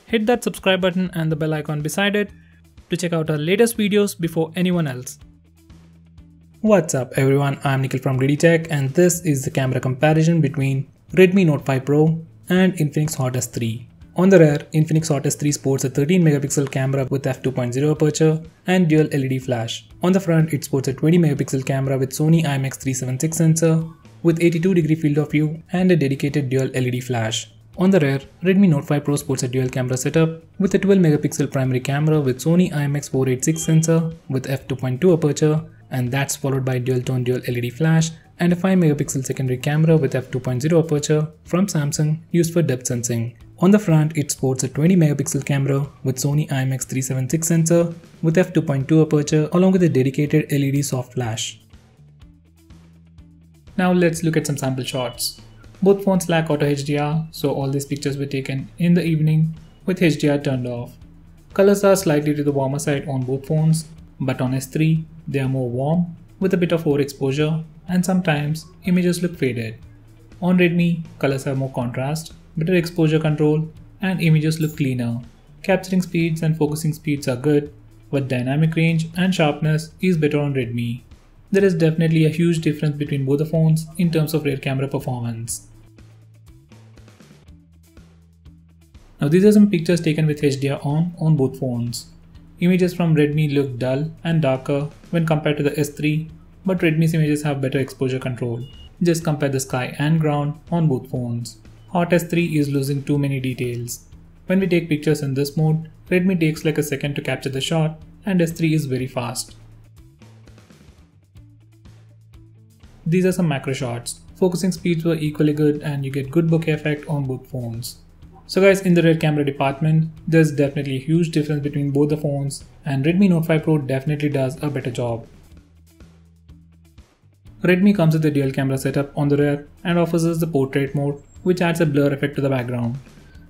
hit that subscribe button and the bell icon beside it to check out our latest videos before anyone else. What's up everyone, I'm Nikhil from GreedyTech and this is the camera comparison between Redmi Note 5 Pro and Infinix Hot S3. On the rear, Infinix Hot S3 sports a 13 megapixel camera with f2.0 aperture and dual LED flash. On the front, it sports a 20 megapixel camera with Sony IMX376 sensor with 82-degree field of view and a dedicated dual LED flash. On the rear, Redmi Note 5 Pro sports a dual camera setup with a 12 megapixel primary camera with Sony IMX486 sensor with f2.2 aperture, and that's followed by dual-tone dual LED flash and a 5 megapixel secondary camera with f2.0 aperture from Samsung used for depth sensing. On the front, it sports a 20 megapixel camera with Sony IMX376 sensor with f2.2 aperture along with a dedicated LED soft flash. Now let's look at some sample shots. Both phones lack auto HDR, so all these pictures were taken in the evening with HDR turned off. Colors are slightly to the warmer side on both phones, but on S3 they are more warm with a bit of overexposure and sometimes images look faded. On Redmi, colors have more contrast, better exposure control and images look cleaner. Capturing speeds and focusing speeds are good, but dynamic range and sharpness is better on Redmi. There is definitely a huge difference between both the phones in terms of rear camera performance. Now these are some pictures taken with HDR on both phones. Images from Redmi look dull and darker when compared to the S3, but Redmi's images have better exposure control. Just compare the sky and ground on both phones. Hot S3 is losing too many details. When we take pictures in this mode, Redmi takes like a second to capture the shot and S3 is very fast. These are some macro shots. Focusing speeds were equally good and you get good bokeh effect on both phones. So guys, in the rear camera department, there's definitely a huge difference between both the phones and Redmi Note 5 Pro definitely does a better job. Redmi comes with a dual camera setup on the rear and offers us the portrait mode, which adds a blur effect to the background.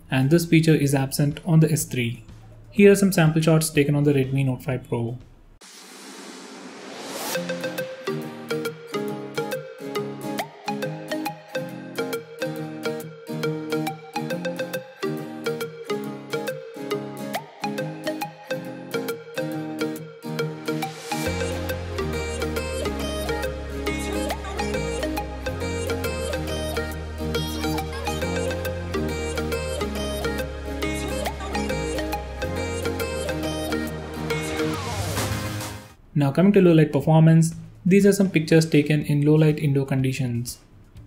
And this feature is absent on the S3. Here are some sample shots taken on the Redmi Note 5 Pro. Now coming to low light performance, these are some pictures taken in low light indoor conditions.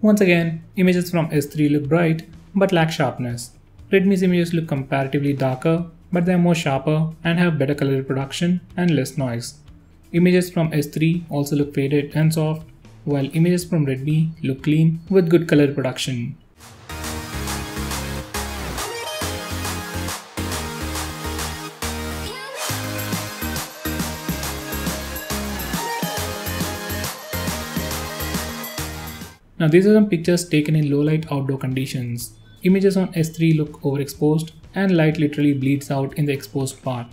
Once again, images from S3 look bright but lack sharpness. Redmi's images look comparatively darker, but they are more sharper and have better color reproduction and less noise. Images from S3 also look faded and soft, while images from Redmi look clean with good color reproduction. Now these are some pictures taken in low light outdoor conditions. Images on S3 look overexposed and light literally bleeds out in the exposed part.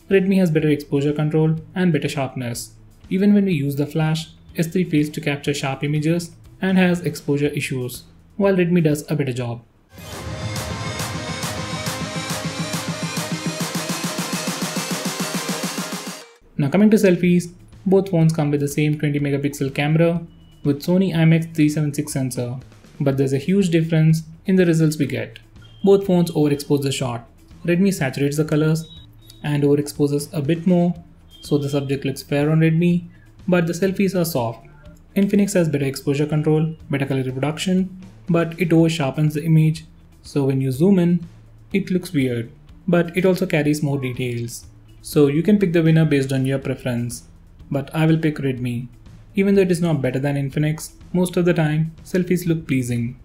Redmi has better exposure control and better sharpness. Even when we use the flash, S3 fails to capture sharp images and has exposure issues, while Redmi does a better job. Now coming to selfies, both phones come with the same 20 megapixel camera with Sony IMX376 sensor, but there's a huge difference in the results we get. Both phones overexpose the shot. Redmi saturates the colors and overexposes a bit more, so the subject looks fair on Redmi, but the selfies are soft. Infinix has better exposure control, better color reproduction, but it over sharpens the image, so when you zoom in, it looks weird, but it also carries more details. So you can pick the winner based on your preference, but I will pick Redmi. Even though it is not better than Infinix, most of the time, selfies look pleasing.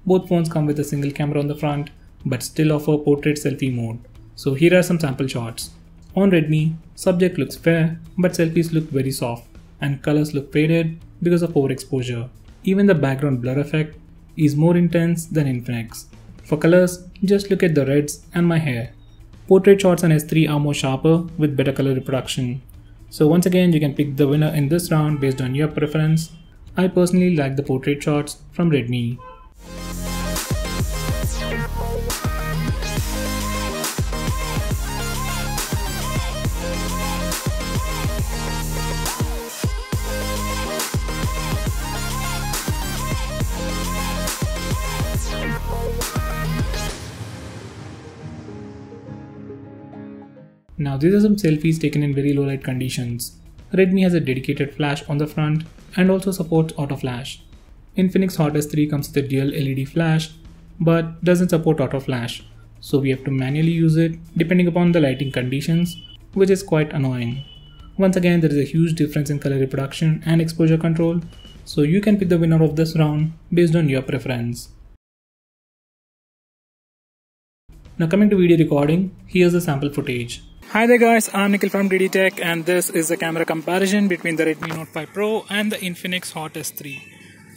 Both phones come with a single camera on the front, but still offer portrait selfie mode. So here are some sample shots. On Redmi, subject looks fair, but selfies look very soft, and colors look faded because of overexposure. Even the background blur effect is more intense than Infinix. For colors, just look at the reds and my hair. Portrait shots on S3 are more sharper with better color reproduction. So once again, you can pick the winner in this round based on your preference. I personally like the portrait shots from Redmi. Now these are some selfies taken in very low light conditions. Redmi has a dedicated flash on the front and also supports auto flash. Infinix Hot S3 comes with a dual LED flash but doesn't support auto flash, so we have to manually use it depending upon the lighting conditions, which is quite annoying. Once again, there is a huge difference in color reproduction and exposure control, so you can pick the winner of this round based on your preference. Now coming to video recording, here's the sample footage. Hi there guys, I'm Nikhil from GreedyTech and this is the camera comparison between the Redmi Note 5 Pro and the Infinix Hot S3.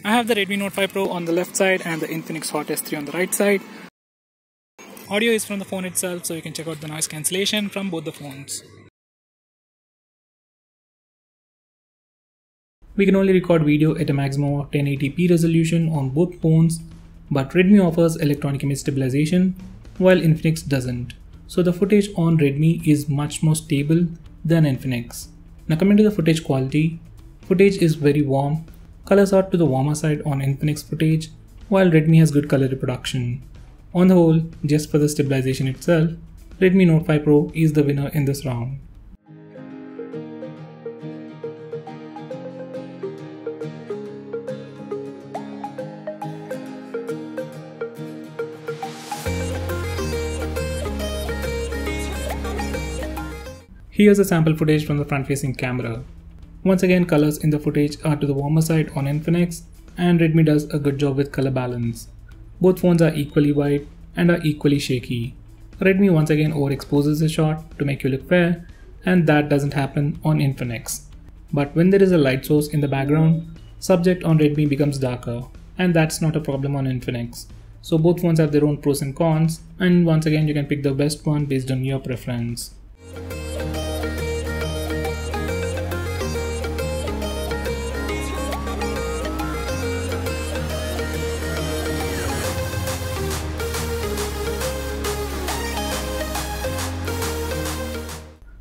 I have the Redmi Note 5 Pro on the left side and the Infinix Hot S3 on the right side. Audio is from the phone itself, so you can check out the noise cancellation from both the phones. We can only record video at a maximum of 1080p resolution on both phones, but Redmi offers electronic image stabilization while Infinix doesn't. So the footage on Redmi is much more stable than Infinix. Now coming to the footage quality, footage is very warm. Colors are to the warmer side on Infinix footage, while Redmi has good color reproduction. On the whole, just for the stabilization itself, Redmi Note 5 Pro is the winner in this round. Here's a sample footage from the front-facing camera. Once again, colors in the footage are to the warmer side on Infinix, and Redmi does a good job with color balance. Both phones are equally wide and are equally shaky. Redmi once again overexposes the shot to make you look fair, and that doesn't happen on Infinix. But when there is a light source in the background, subject on Redmi becomes darker, and that's not a problem on Infinix. So both phones have their own pros and cons, and once again you can pick the best one based on your preference.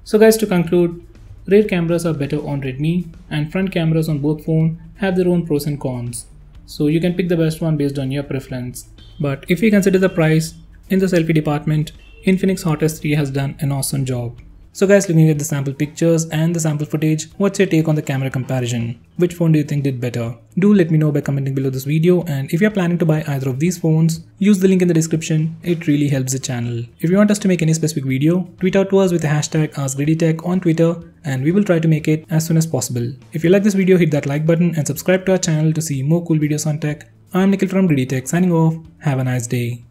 So guys, to conclude, rear cameras are better on Redmi and front cameras on both phones have their own pros and cons. So you can pick the best one based on your preference. But if we consider the price, in the selfie department, Infinix Hot S3 has done an awesome job. So guys, looking at the sample pictures and the sample footage, what's your take on the camera comparison? Which phone do you think did better? Do let me know by commenting below this video, and if you're planning to buy either of these phones, use the link in the description, it really helps the channel. If you want us to make any specific video, tweet out to us with the hashtag AskGreedyTech on Twitter and we will try to make it as soon as possible. If you like this video, hit that like button and subscribe to our channel to see more cool videos on tech. I'm Nikhil from GreedyTech signing off, have a nice day.